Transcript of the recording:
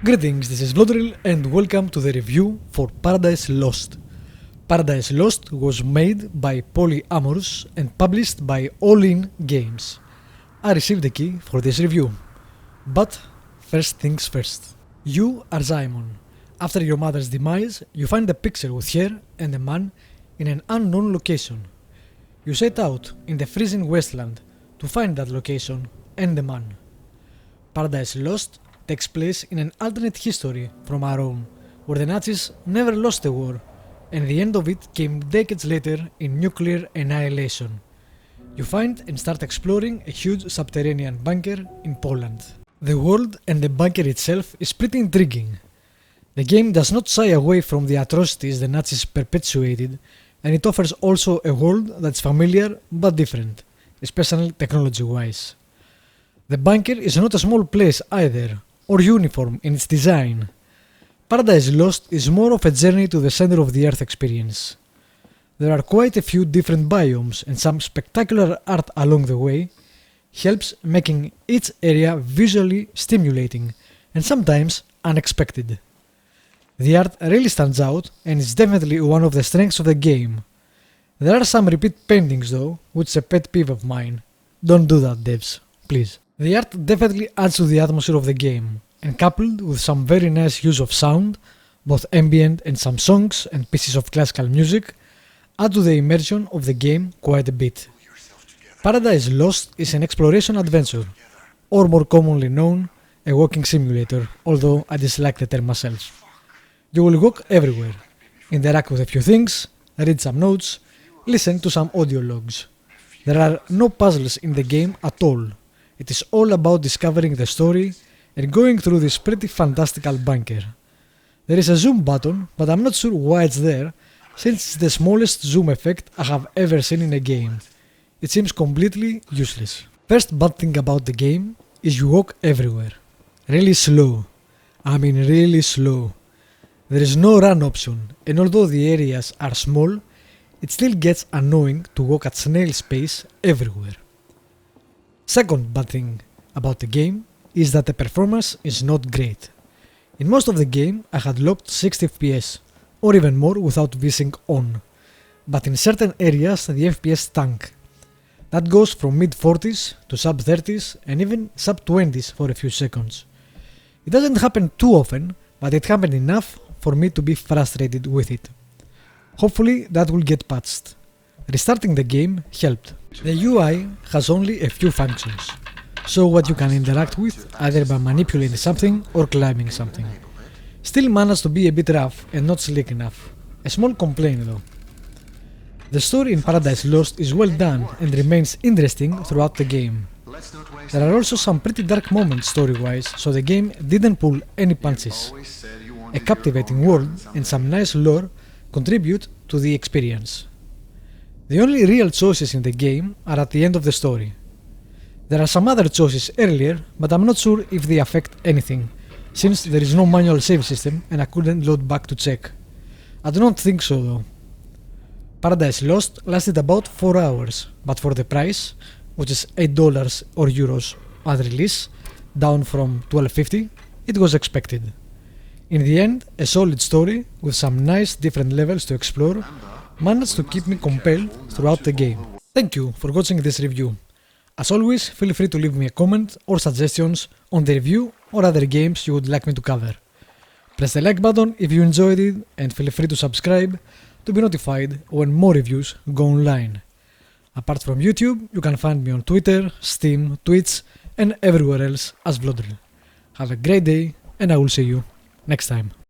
Greetings, this is Vlodril and welcome to the review for Paradise Lost. Paradise Lost was made by Polyamorous and published by All In Games. I received the key for this review. But first things first. You are Simon. After your mother's demise, you find a picture with her and a man in an unknown location. You set out in the freezing wasteland to find that location and the man. Paradise Lost takes place in an alternate history from our own, where the Nazis never lost a war, and the end of it came decades later in nuclear annihilation. You find and start exploring a huge subterranean bunker in Poland. The world and the bunker itself is pretty intriguing. The game does not shy away from the atrocities the Nazis perpetuated, and it offers also a world that's familiar but different, especially technology-wise. The bunker is not a small place either, or uniform in its design. Paradise Lost is more of a journey to the center of the earth experience. There are quite a few different biomes and some spectacular art along the way, helps making each area visually stimulating and sometimes unexpected. The art really stands out and is definitely one of the strengths of the game. There are some repeat paintings though, which is a pet peeve of mine. Don't do that, devs, please. The art definitely adds to the atmosphere of the game, and coupled with some very nice use of sound, both ambient and some songs and pieces of classical music, add to the immersion of the game quite a bit. Paradise Lost is an exploration adventure, or more commonly known, a walking simulator, although I dislike the term myself. You will walk everywhere, interact with a few things, read some notes, listen to some audio logs. There are no puzzles in the game at all. It is all about discovering the story and going through this pretty fantastical bunker. There is a zoom button, but I'm not sure why it's there, since it's the smallest zoom effect I have ever seen in a game. It seems completely useless. First bad thing about the game is you walk everywhere. Really slow. I mean really slow. There is no run option, and although the areas are small, it still gets annoying to walk at snail's pace everywhere. Second bad thing about the game is that the performance is not great. In most of the game I had locked 60 FPS, or even more without VSync on, but in certain areas the FPS tank. That goes from mid 40s to sub 30s and even sub 20s for a few seconds. It doesn't happen too often, but it happened enough for me to be frustrated with it. Hopefully that will get patched. Restarting the game helped. The UI has only a few functions, so what you can interact with either by manipulating something or climbing something. Still managed to be a bit rough and not slick enough. A small complaint though. The story in Paradise Lost is well done and remains interesting throughout the game. There are also some pretty dark moments story-wise, so the game didn't pull any punches. A captivating world and some nice lore contribute to the experience. The only real choices in the game are at the end of the story. There are some other choices earlier, but I'm not sure if they affect anything, since there is no manual save system and I couldn't load back to check. I do not think so though. Paradise Lost lasted about 4 hours, but for the price, which is $8 or euros at release, down from $12.50, it was expected. In the end, a solid story with some nice different levels to explore managed to keep me compelled throughout the game. Thank you for watching this review. As always, feel free to leave me a comment or suggestions on the review or other games you would like me to cover. Press the like button if you enjoyed it and feel free to subscribe to be notified when more reviews go online. Apart from YouTube, you can find me on Twitter, Steam, Twitch and everywhere else as Vlodril. Have a great day and I will see you next time.